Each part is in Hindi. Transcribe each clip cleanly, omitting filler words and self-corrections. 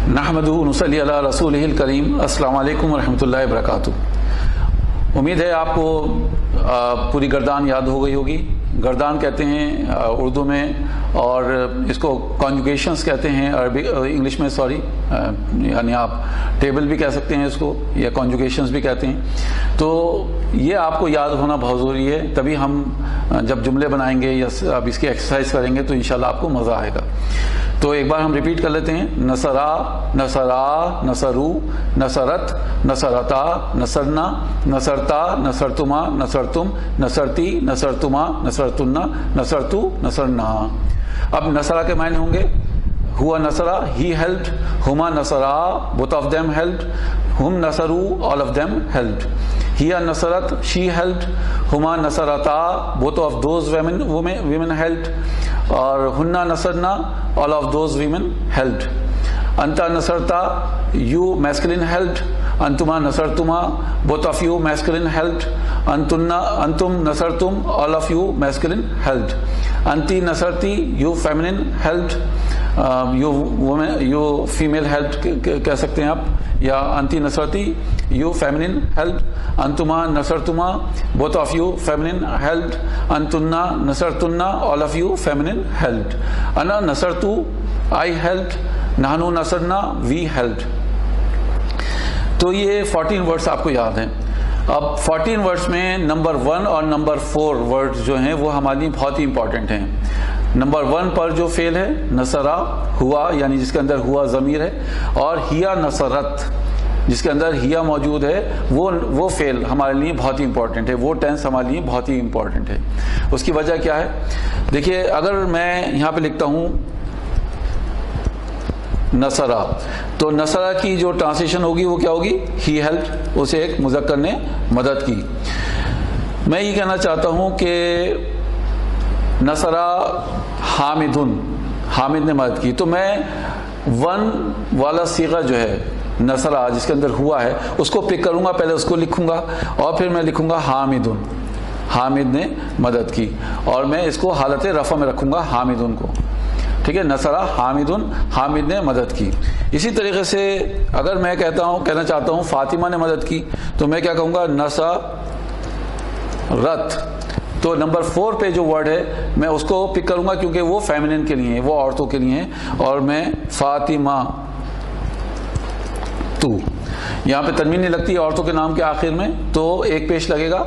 नहमदुहु नुसल्ली अला रसूलिहिल करीम। अस्सलामु अलैकुम वरहमतुल्लाहि वबरकातुहू। उम्मीद है आपको पूरी गर्दान याद हो गई होगी। गर्दान कहते हैं उर्दू में, और इसको कॉन्जुगेशंस कहते हैं अरबी इंग्लिश में, सॉरी, यानी आप टेबल भी कह सकते हैं इसको, या कॉन्जुगेशंस भी कहते हैं। तो ये आपको याद होना बहुत ज़रूरी है, तभी हम जब जुमले बनाएंगे या अब इसकी एक्सरसाइज करेंगे तो इंशाल्लाह आपको मज़ा आएगा। तो एक बार हम रिपीट कर लेते हैं। नसरा, नसरा, नसरू, नसरत, नसरता, नसरना, नसरता, नसरतुमा, नसरतुम, नसरती, नसरतुमा, नसरतुन्ना, नसरतु, नसरना। अब नसरा के मायने होंगे हुआ नसरा, ही हेल्प्ड, हुमा नसरा, बोथ ऑफ देम हेल्प्ड, हुम नसरू, ऑल ऑफ देम हेल्प्ड, हिया नसरत, शी हेल्प्ड, हुमा नसरता, both of those women helped, और हुन्ना नसरना, all of those women helped, अंता नसरता, यू मैस्कुलिन हेल्प्ड, अंतुमा नसरतुमा, both of you masculine helped, अंतुम नसरतुम, all of you masculine helped, अंती नसरती, you feminine helped, you female help कह सकते हैं आप, या अंती नसरती, यू फेमिनिन हेल्प, अंतुमा नसरतुमा, both of you feminine help, अंतुन्ना नसरतुन्ना, all of you feminine help, अना नसरतु, आई हेल्प, नानू नसरना, वी हेल्प। तो ये 14 वर्ड्स आपको याद हैं। अब 14 वर्ड्स में नंबर 1 और नंबर 4 वर्ड्स जो हैं वो हमारे लिए बहुत ही इंपॉर्टेंट हैं। नंबर 1 पर जो फेल है नसरा, हुआ, यानी जिसके अंदर हुआ ज़मीर है, और हिया नसरत, जिसके अंदर हिया मौजूद है, वो फेल हमारे लिए बहुत ही इंपॉर्टेंट है, वो टेंस हमारे लिए बहुत ही इंपॉर्टेंट है। उसकी वजह क्या है? देखिए, अगर मैं यहाँ पे लिखता हूँ नसरा, तो नसरा की जो ट्रांसलेशन होगी वो क्या होगी? ही हेल्प, उसे एक मुज़क्कर ने मदद की। मैं ये कहना चाहता हूँ कि नसरा हामिदुन, हामिद ने मदद की, तो मैं 1 वाला सीगा जो है नसरा, जिसके अंदर हुआ है, उसको पिक करूँगा, पहले उसको लिखूँगा और फिर मैं लिखूँगा हामिदुन, हामिद ने मदद की, और मैं इसको हालत रफ़ा में रखूँगा हामिदुन को। ठीक है, नसरा हामिदुन, हामिद ने मदद की। इसी तरीके से अगर मैं कहना चाहता हूँ फातिमा ने मदद की, तो मैं क्या कहूँगा? नसरत। तो नंबर 4 पे जो वर्ड है मैं उसको पिक करूँगा, क्योंकि वो फेमिनिन के लिए है, वो औरतों के लिए है, और मैं फातिमा तू, यहाँ पे तनवीन नहीं लगती औरतों के नाम के आखिर में, तो एक पेश लगेगा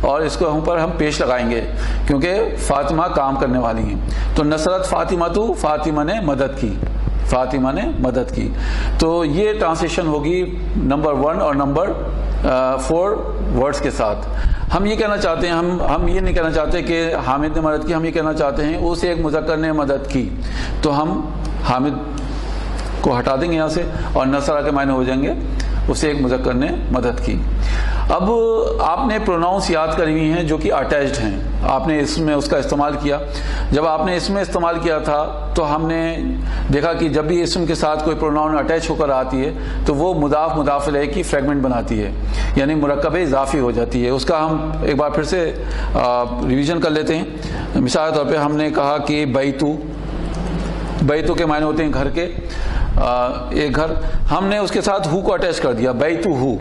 और इसको ऊपर हम पेश लगाएंगे, क्योंकि फातिमा काम करने वाली हैं। तो नसरत फातिमा तू, फातिमा ने मदद की, फातिमा ने मदद की। तो ये ट्रांसलेशन होगी नंबर 1 और नंबर 4 वर्ड्स के साथ। हम ये कहना चाहते हैं, हम ये नहीं कहना चाहते कि हामिद ने मदद की, हम ये कहना चाहते हैं उसे एक मुज़क्कर ने मदद की, तो हम हामिद को हटा देंगे यहाँ से और नसरा के मायने हो जाएंगे उसे एक मुज़क्कर ने मदद की। अब आपने प्रोनाउंस याद करी हुई हैं जो कि अटैच्ड हैं, आपने इसमें उसका इस्तेमाल किया। जब आपने इसमें इस्तेमाल किया था तो हमने देखा कि जब भी इसम के साथ कोई प्रोनाउन अटैच होकर आती है तो वो मुदाफ मुदाफ इलैह की फ्रेगमेंट बनाती है, यानी मुरक्कब इजाफी हो जाती है। उसका हम एक बार फिर से रिवीजन कर लेते हैं। मिसाल के तौर पर हमने कहा कि बैतू, बैतू के मायने होते हैं घर के, एक घर, हमने उसके साथ हु को अटैच कर दिया, बैतू हु।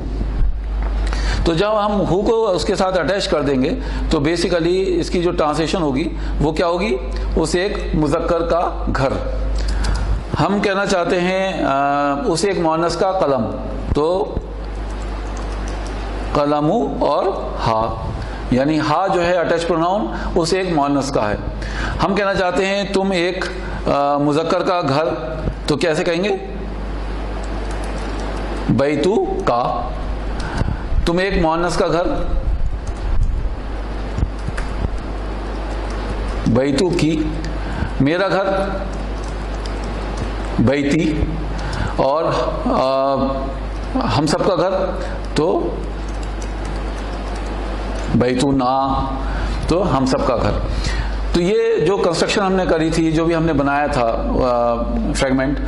तो जब हम हु को उसके साथ अटैच कर देंगे तो बेसिकली इसकी जो ट्रांसलेशन होगी वो क्या होगी? उसे एक मुज़क्कर का घर। हम कहना चाहते हैं उसे एक मुअन्नस का कलम, तो कलमु और हा, यानी हा जो है अटैच प्रोनाउन, उसे एक मुअन्नस का है। हम कहना चाहते हैं तुम एक मुज़क्कर का घर, तो कैसे कहेंगे? बैतू का। तुम एक मुअन्नस का घर, बैतू की। मेरा घर, बैती। और हम सब का घर, तो बैतू ना, तो हम सब का घर। तो ये जो कंस्ट्रक्शन हमने करी थी, जो भी हमने बनाया था फ्रेगमेंट,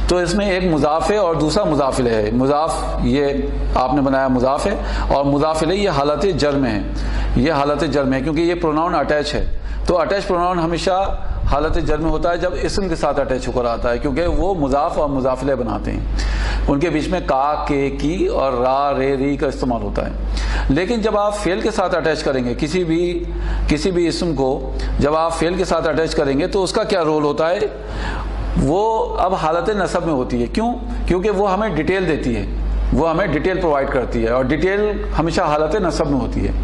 तो इसमें एक मुज़ाफ़ है और दूसरा मुज़ाफ़ इलैह है। मुज़ाफ़ ये आपने बनाया मुज़ाफ़ है, और मुज़ाफ़ इलैह ये हालत जर में है, ये हालत जर में है, क्योंकि ये प्रोनाउन अटैच है। तो अटैच प्रोनाउन हमेशा हालत जर में होता है जब इसम के साथ अटैच होकर आता है, क्योंकि वो मुजाफ और मुजाफिले बनाते हैं, उनके बीच में का, के, की और रा, रे, री का इस्तेमाल होता है। लेकिन जब आप फेल के साथ अटैच करेंगे किसी भी इसम को, जब आप फेल के साथ अटैच करेंगे तो उसका क्या रोल होता है, वो अब हालत नसब में होती है। क्यों? क्योंकि वो हमें डिटेल देती है, वो हमें डिटेल प्रोवाइड करती है, और डिटेल हमेशा हालत नसब में होती है।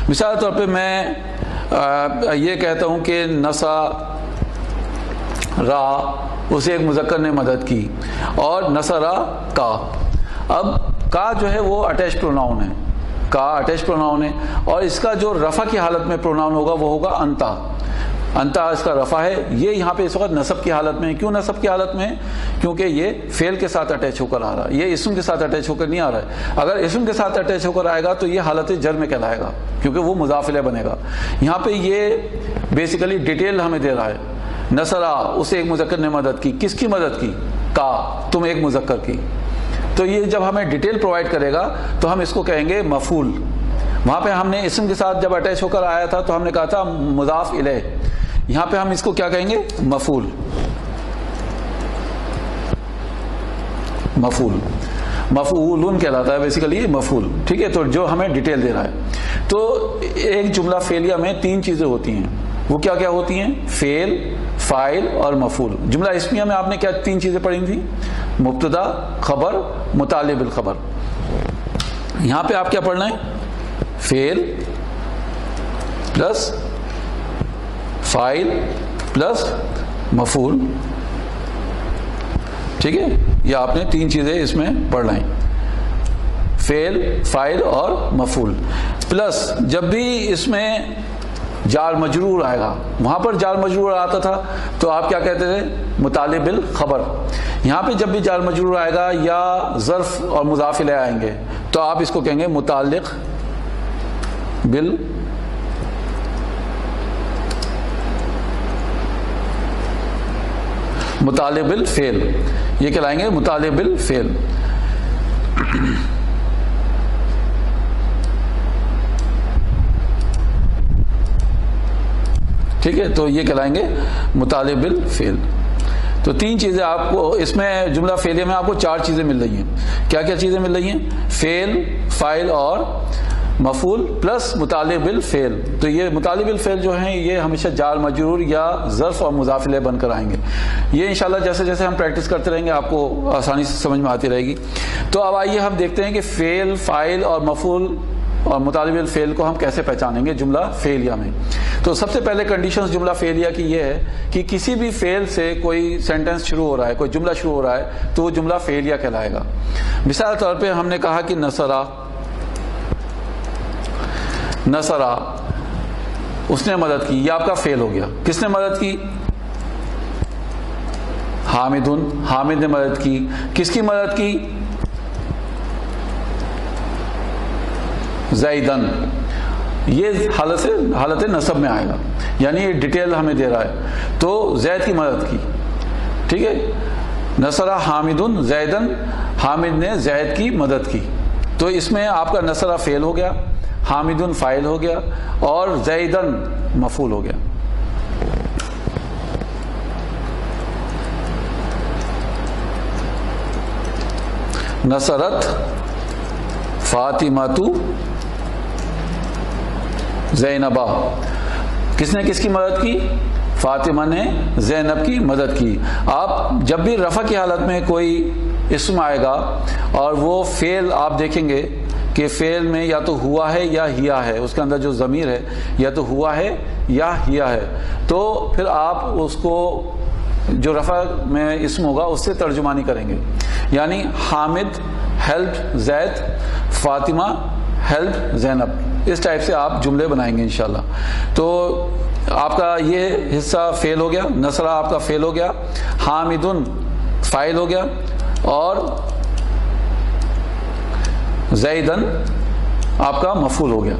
मिसाल तौर पे मैं ये कहता हूँ कि नसा रा, उसे एक मुज़क्कर ने मदद की, और नसरा का। अब का जो है वो अटैच प्रोनाउन है, का अटैच प्रोनाउन है, और इसका जो रफ़ा की हालत में प्रोनाउन होगा वो होगा अंता। अंता इसका रफ़ा है। ये यहाँ पे इस वक्त नसब की हालत में है। क्यों नसब की हालत में है? क्योंकि ये फेल के साथ अटैच होकर आ रहा है, ये इसम के साथ अटैच होकर नहीं आ रहा है। अगर इसम के साथ अटैच होकर आएगा तो ये हालत जर में कहलाएगा, क्योंकि वो मुजाफिले बनेगा। यहाँ पे ये बेसिकली डिटेल हमें दे रहा है। नसरा, उसे एक मुज़क्कर ने मदद की। किसकी मदद की? का, तुम एक मुज़क्कर की। तो ये जब हमें डिटेल प्रोवाइड करेगा तो हम इसको कहेंगे मफूल। वहाँ पे हमने इसम के साथ जब अटैच होकर आया था तो हमने कहा था मुज़ाफ इलैह, यहाँ पे हम इसको क्या कहेंगे? मफूल। मफूल, मफूलुन कहलाता है बेसिकली ये मफूल। ठीक है, तो जो हमें डिटेल दे रहा है। तो एक जुमला फेलिया में तीन चीजें होती हैं। वो क्या क्या होती हैं? फेल, फाइल और मफूल। जुमला इस्मिया में आपने क्या तीन चीजें पढ़ी थी? मुब्तदा, खबर, मुतालिब बिल खबर। यहां पे आप क्या पढ़ना है? फेल प्लस फाइल प्लस मफूल। ठीक है, ये आपने तीन चीजें इसमें पढ़ना है, फेल, फाइल और मफूल। प्लस जब भी इसमें जार मजरूर आएगा, वहां पर जार मजरूर आता था तो आप क्या कहते थे? मुतालिब बिल खबर। यहां पे जब भी जार मजरूर आएगा या ज़र्फ और मुज़ाफिले आएंगे तो आप इसको कहेंगे मुतालिक बिल मुतालिब बिल फेल। ये कहलाएंगे मुतालिब बिल फेल। ठीक है, तो ये कहलाएंगे मुतालिब बिल फेल। तो तीन चीजें आपको इसमें जुमला फेलिया में आपको चार चीजें मिल रही हैं। क्या क्या चीजें मिल रही हैं? फेल, फाइल और मफूल प्लस मुतालिब बिल फेल। तो ये मुतालिब बिल फेल जो हैं ये हमेशा जार मजरूर या ज़र्फ और मुज़ाफिले बनकर आएंगे। ये इंशाल्लाह जैसे जैसे हम प्रैक्टिस करते रहेंगे आपको आसानी से समझ में आती रहेगी। तो अब आइए हम देखते हैं कि फेल, फाइल और मफूल और मुतालिब बिल फेल को हम कैसे पहचानेंगे जुमला फेलिया में। तो सबसे पहले कंडीशंस जुमला फेलिया की ये है कि किसी भी फेल से कोई सेंटेंस शुरू हो रहा है, कोई जुमला शुरू हो रहा है तो वो जुमला फेलिया कहलाएगा। मिसाल तौर पे हमने कहा कि नसरा, नसरा उसने मदद की, ये आपका फेल हो गया। किसने मदद की? हामिदुन, हामिद ने मदद की। किसकी मदद की? ज़ैदन। ये हालत नसब में आएगा, यानी ये डिटेल हमें दे रहा है। तो जैद की मदद की। ठीक है, नसरा हामिदुन ज़ैदन, हामिद ने जैद की मदद की। तो इसमें आपका नसरा फेल हो गया, हामिदुन फाइल हो गया और ज़ैदन मफूल हो गया। नसरत फातिमातु ज़ैनबा। किसने किसकी मदद की? फातिमा ने ज़ैनब की मदद की। आप जब भी रफ़ा की हालत में कोई इस्म आएगा और वो फेल आप देखेंगे कि फेल में या तो हुआ है या हिया है, उसके अंदर जो ज़मीर है या तो हुआ है या हिया है, तो फिर आप उसको जो रफ़ा में इस्म होगा उससे तर्जुमानी करेंगे। यानी हामिद हेल्प ज़ैद, फातिमा हेल्प ज़ैनब, इस टाइप से आप जुमले बनाएंगे इंशाल्लाह। तो आपका ये हिस्सा फेल हो गया, नसरा आपका फेल हो गया, हामिदुन फाइल हो गया और ज़ैदन आपका मफूल हो गया।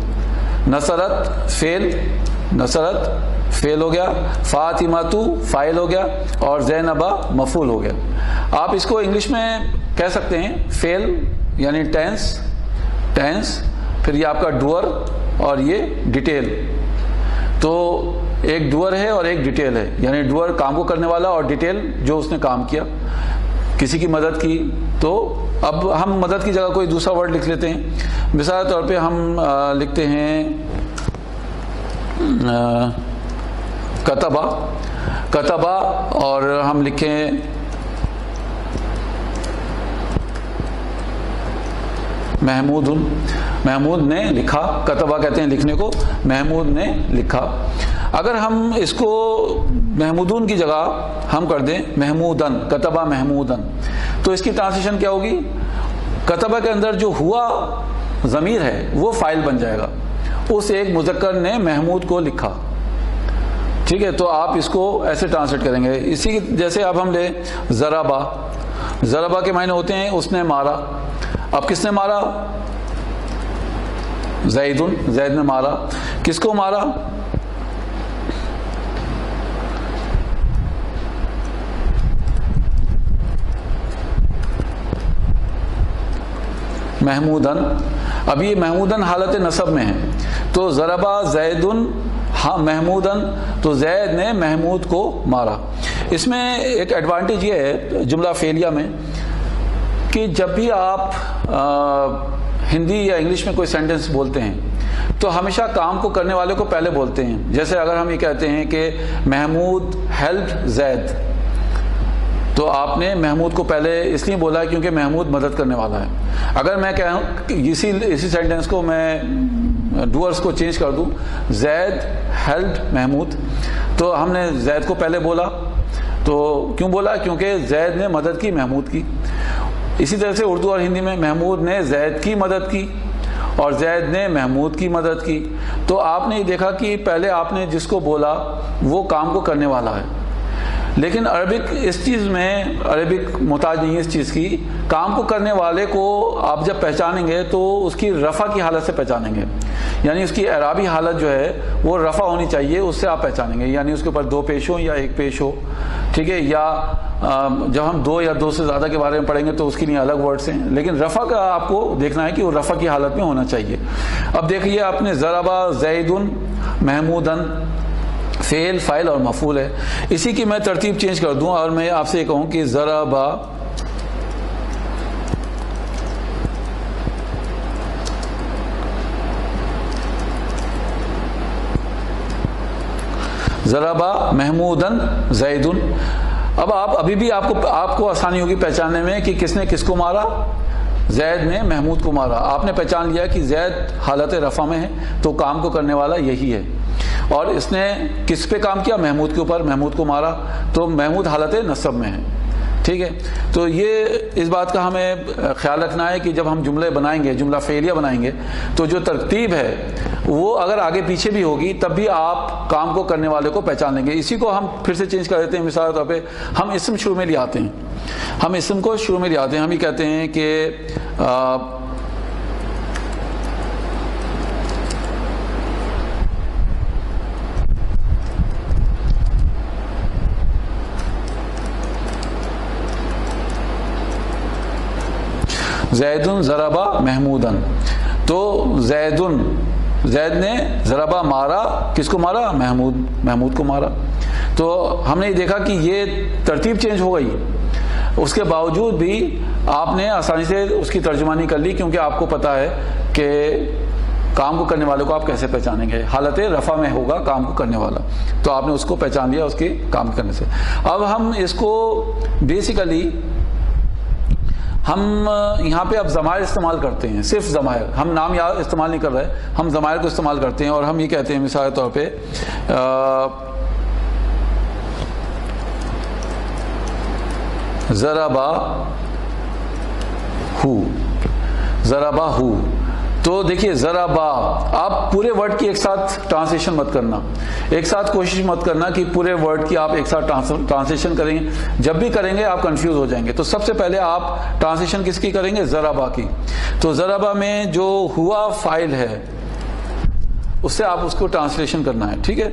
नसरत फेल हो गया, फातिमातु फाइल हो गया और ज़ैनबा मफूल हो गया। आप इसको इंग्लिश में कह सकते हैं फेल यानी टेंस, फिर ये आपका डूअर और ये डिटेल। तो एक डूअर है और एक डिटेल है, यानी डूअर काम को करने वाला और डिटेल जो उसने काम किया, किसी की मदद की। तो अब हम मदद की जगह कोई दूसरा वर्ड लिख लेते हैं। मिसाल के तौर पे हम लिखते हैं कतबा, और हम लिखें महमूद ने लिखा। कतबा कहते हैं लिखने को, महमूद ने लिखा। अगर हम इसको महमूदून की जगह हम कर दें महमूदन, कतबा महमूदन, तो इसकी ट्रांसलेशन क्या होगी? कतबा के अंदर जो हुआ ज़मीर है वो फाइल बन जाएगा, उस एक मुज़क्कर ने महमूद को लिखा। ठीक है, तो आप इसको ऐसे ट्रांसलेट करेंगे। इसी जैसे अब हम ले ज़राबा के मायने होते हैं उसने मारा। अब किसने मारा? ज़ैद ने मारा। किसको मारा? महमूदन। अब ये महमूदन हालत नसब में है, तो ज़रबा ज़ैदुन महमूदन, तो ज़ैद ने महमूद को मारा। इसमें एक एडवांटेज ये है जुमला फेलिया में कि जब भी आप हिंदी या इंग्लिश में कोई सेंटेंस बोलते हैं तो हमेशा काम को करने वाले को पहले बोलते हैं। जैसे अगर हम ये कहते हैं कि महमूद हेल्प ज़ैद, तो आपने महमूद को पहले इसलिए बोला क्योंकि महमूद मदद करने वाला है। अगर मैं कहूँ इसी सेंटेंस को मैं डूअर्स को चेंज कर दूँ, ज़ैद हेल्प महमूद, तो हमने ज़ैद को पहले बोला। तो क्यों बोला? क्योंकि ज़ैद ने मदद की महमूद की। इसी तरह से उर्दू और हिंदी में महमूद ने ज़ैद की मदद की और ज़ैद ने महमूद की मदद की। तो आपने ये देखा कि पहले आपने जिसको बोला वो काम को करने वाला है। लेकिन अरबिक इस चीज़ में, अरबिक मोहताज नहीं है इस चीज़ की। काम को करने वाले को आप जब पहचानेंगे तो उसकी रफ़ा की हालत से पहचानेंगे, यानी उसकी एराबी हालत जो है वो रफ़ा होनी चाहिए, उससे आप पहचानेंगे। यानी उसके ऊपर दो पेश हो या एक पेश हो, ठीक है। या जब हम दो या दो से ज़्यादा के बारे में पढ़ेंगे तो उसके लिए अलग वर्ड्स हैं, लेकिन रफ़ा का आपको देखना है कि वो रफ़ा की हालत में होना चाहिए। अब देखिए आपने ज़रबा ज़ैदुन महमूदन, फेल, फाइल और मफूल है। इसी की मैं तरतीब चेंज कर दूं और मैं आपसे ये कहूं कि ज़रबा महमूदन ज़ैदुन। अब आप अभी भी आपको आसानी होगी पहचानने में कि किसने किसको मारा। ज़ैद ने महमूद को मारा। आपने पहचान लिया कि ज़ैद हालत रफ़ा में है, तो काम को करने वाला यही है। और इसने किस पे काम किया? महमूद के ऊपर, महमूद को मारा, तो महमूद हालत नसब में है। ठीक है, तो ये इस बात का हमें ख्याल रखना है कि जब हम जुमले बनाएंगे, जुमला फेलिया बनाएंगे, तो जो तरतीब है वो अगर आगे पीछे भी होगी तब भी आप काम को करने वाले को पहचान लेंगे। इसी को हम फिर से चेंज कर देते हैं। मिसाल के तौर पे हम इस्म शुरू में ले आते हैं, हम इस्म को शुरू में ले आते हैं। हम ये कहते हैं कि ज़ैदुन ज़रबा महमूदन, तो ज़ैद ने ज़रबा मारा। किसको मारा? महमूद को मारा। तो हमने देखा कि ये तरतीब चेंज हो गई, उसके बावजूद भी आपने आसानी से उसकी तर्जुमानी कर ली, क्योंकि आपको पता है कि काम को करने वाले को आप कैसे पहचानेंगे। हालत रफ़ा में होगा काम को करने वाला, तो आपने उसको पहचान लिया उसके काम करने से। अब हम इसको बेसिकली हम यहाँ पे अब ज़मायर इस्तेमाल करते हैं, सिर्फ ज़मायर, हम नाम या इस्तेमाल नहीं कर रहे, हम ज़मायर को इस्तेमाल करते हैं। और हम ये कहते हैं मिसाल के तौर पे ज़रबा हु। तो देखिए ज़रबा, आप पूरे वर्ड की एक साथ ट्रांसलेशन मत करना, एक साथ कोशिश मत करना कि पूरे वर्ड की आप एक साथ ट्रांसलेशन करेंगे। जब भी करेंगे आप कंफ्यूज हो जाएंगे। तो सबसे पहले आप ट्रांसलेशन किसकी करेंगे? ज़रबा की। तो ज़रबा में जो हुआ फाइल है उससे आप उसको ट्रांसलेशन करना है, ठीक है।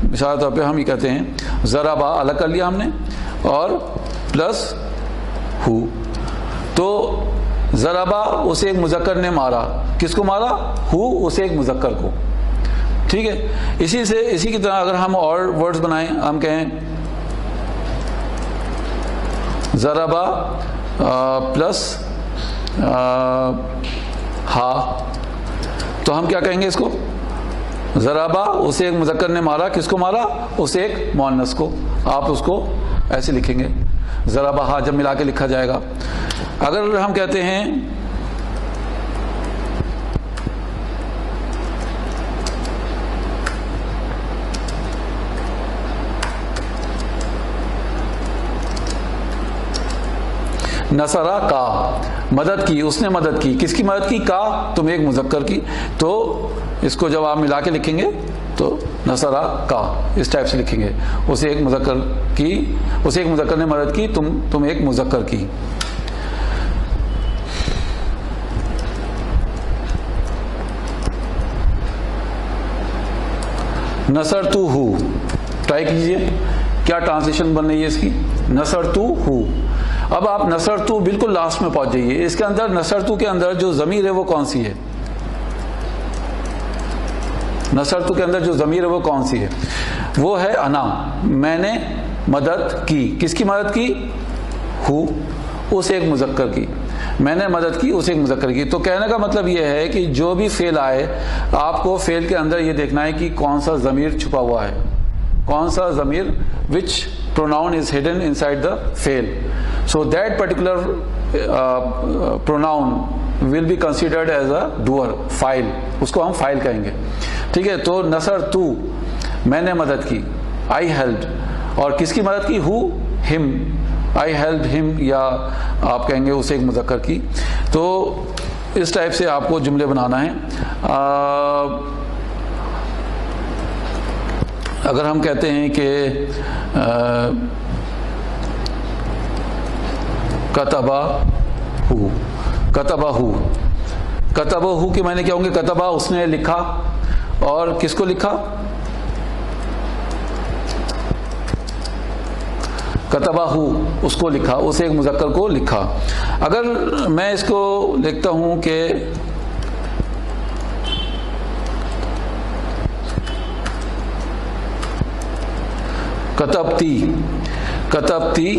मिसाल तौर पे हम ये कहते हैं ज़रबा अलग कर लिया हमने और प्लस हु। तो ज़रबा उसे एक मुज़क्कर ने मारा। किसको मारा? हु, उसे एक मुज़क्कर को, ठीक है। इसी की तरह अगर हम और वर्ड्स बनाएं, हम कहें ज़राबा प्लस हा, तो हम क्या कहेंगे इसको? ज़राबा, उसे एक मुज़क्कर ने मारा, किसको मारा? उसे एक मुअन्नस को। आप उसको ऐसे लिखेंगे ज़राबा हा, जब मिला के लिखा जाएगा। अगर हम कहते हैं नसरा का, मदद की, उसने मदद की, किसकी मदद की? का, तुम एक मुज़क्कर की, तो इसको जब आप मिला के लिखेंगे तो नसरा का इस टाइप से लिखेंगे, उसे एक मुज़क्कर की, उसे एक मुज़क्कर ने मदद की, तुम एक मुज़क्कर की। नसरतुहु, ट्राई कीजिए क्या ट्रांसलेशन बन रही है इसकी। नसरतुहु। अब आप नसरतु बिल्कुल लास्ट में पहुंच जाइए। इसके अंदर नसरतु के अंदर जो ज़मीर है वो कौन सी है? नसरतु के अंदर जो ज़मीर है वो कौन सी है? वो है अना, मैंने मदद की। किसकी मदद की? हु, उस एक मुज़क्कर की। मैंने मदद की उस एक मुज़क्कर की। तो कहने का मतलब ये है कि जो भी फेल आए, आपको फेल के अंदर ये देखना है कि कौन सा ज़मीर छुपा हुआ है, कौन सा ज़मीर, विच pronoun is hidden inside the fail. So that particular pronoun will be considered as a doer, file, उसको हम फाइल कहेंगे। ठीक है, तो नसर तू, मैंने मदद की, I helped, और किसकी मदद की? Who, him, I helped him, या आप कहेंगे उसे एक मुज़क्कर की। तो इस टाइप से आपको जुमले बनाना है। अगर हम कहते हैं कि कतबा हु, कतबा हु, कतबा हु के मैंने क्या होंगे? कतबा, उसने लिखा, और किसको लिखा? कतबा हु, उसको लिखा, उस एक मुज़क्कर को लिखा। अगर मैं इसको लिखता हूं कि कतबती, कतबती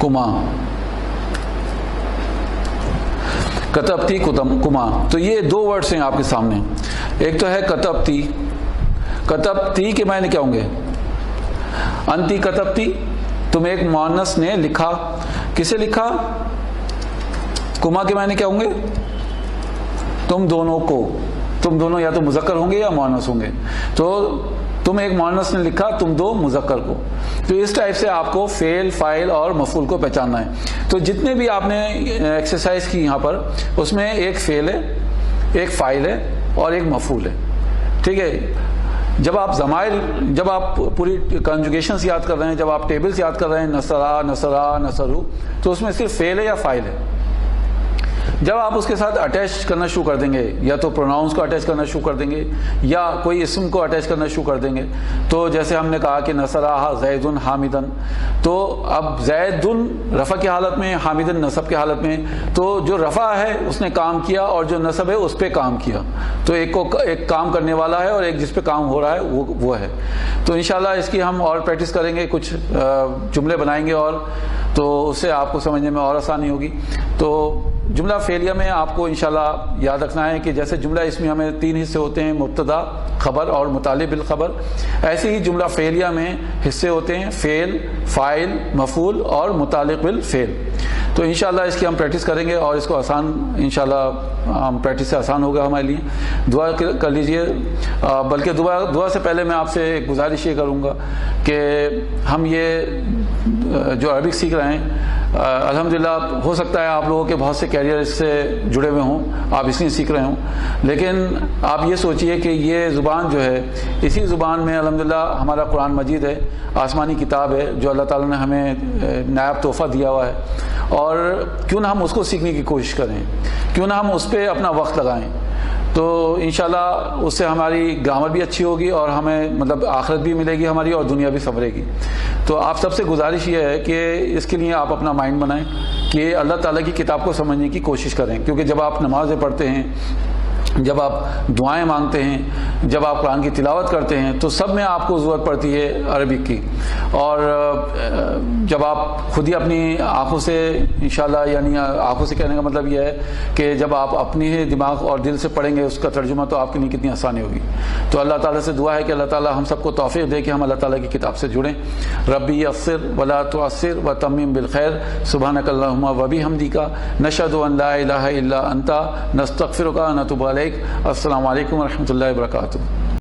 कुमा, कतबती कुमा, तो ये दो वर्ड्स हैं आपके सामने। एक तो है कतबती, कतबती के मायने क्या होंगे? अंती कतबती, तुम एक मुअन्नस ने लिखा, किसे लिखा? कुमा के मायने क्या होंगे? तुम दोनों को, तुम दोनों या तो मुज़क्कर होंगे या मुअन्नस होंगे। तो तुम एक मुअन्नस ने लिखा, तुम दो मुज़क्कर को। तो इस टाइप से आपको फेल, फाइल और मफूल को पहचानना है। तो जितने भी आपने एक्सरसाइज की यहाँ पर, उसमें एक फेल है, एक फाइल है और एक मफूल है। ठीक है, जब आप ज़माइर, जब आप पूरी कंजुगेशंस याद कर रहे हैं, जब आप टेबल्स याद कर रहे हैं, नसरा, नसरा, नसरू, तो उसमें सिर्फ फेल है या फाइल है। जब आप उसके साथ अटैच करना शुरू कर देंगे, या तो प्रोनाउंस को अटैच करना शुरू कर देंगे या कोई इसम को अटैच करना शुरू कर देंगे, तो जैसे हमने कहा कि नसराहा ज़ैदुन हामिदन, तो अब ज़ैदुन रफ़ा की हालत में, हामिदन नसब की हालत में, तो जो रफ़ा है उसने काम किया और जो नसब है उस पर काम किया। तो एक काम करने वाला है और एक जिस पे काम हो रहा है वो है। तो इंशाल्लाह इसकी हम और प्रैक्टिस करेंगे, कुछ जुमले बनाएंगे और तो उससे आपको समझने में और आसानी होगी। तो जुमला फेलिया में आपको इंशाल्लाह याद रखना है कि जैसे जुमला इसमें हमें 3 हिस्से होते हैं, मुब्तदा, खबर और मुतालिब बिल खबर, ऐसे ही जुमला फेलिया में हिस्से होते हैं, फेल, फाइल, मफूल और मुतालिक बिल फेल। तो इंशाल्लाह इसकी हम प्रैक्टिस करेंगे और इसको आसान, इंशाल्लाह हम प्रैक्टिस से आसान होगा हमारे लिए। दुआ कर लीजिए। बल्कि दुआ से पहले मैं आपसे एक गुजारिश ये करूँगा कि हम ये जो अरबिक सीख रहे हैं, अल्हम्दुलिल्लाह हो सकता है आप लोगों के बहुत से कैरियर इससे जुड़े हुए हों, आप इसलिए सीख रहे हों, लेकिन आप ये सोचिए कि ये ज़ुबान जो है, इसी ज़ुबान में अल्हम्दुलिल्लाह हमारा कुरान मजीद है, आसमानी किताब है जो अल्लाह ताला ने हमें नायाब तोहफ़ा दिया हुआ है। और क्यों ना हम उसको सीखने की कोशिश करें, क्यों ना हम उस पर अपना वक्त लगाएं। तो इंशाल्लाह उससे हमारी ग्रामर भी अच्छी होगी और हमें मतलब आखिरत भी मिलेगी हमारी और दुनिया भी संवरेगी। तो आप सबसे गुजारिश ये है कि इसके लिए आप अपना माइंड बनाएं कि अल्लाह ताला की किताब को समझने की कोशिश करें, क्योंकि जब आप नमाज़ें पढ़ते हैं जब आप दुआएं मांगते हैं, जब आप कुरान की तिलावत करते हैं, तो सब में आपको ज़रूरत पड़ती है अरबिक की। और जब आप खुद ही अपनी आँखों से इंशाल्लाह, यानी आँखों से कहने का मतलब यह है कि जब आप अपनी ही दिमाग और दिल से पढ़ेंगे उसका तर्जुमा, तो आपके लिए कितनी आसानी होगी। तो अल्लाह ताला से दुआ है कि अल्लाह ताला हम सबको तौफीक दे कि हम अल्लाह ताला की किताब से जुड़ें। रब्बी यस्सिर वला तुअस्सिर व तम्मिम बिल खैर, सुब्हानकल्लाहुम्मा व बिहम्दिका नशहदु अन ला इलाहा इल्ला अंता नस्तगफिरुका व नतूबु अलैक। अस्सलामु अलैकुम व रहमतुल्लाहि व बरकातुहू।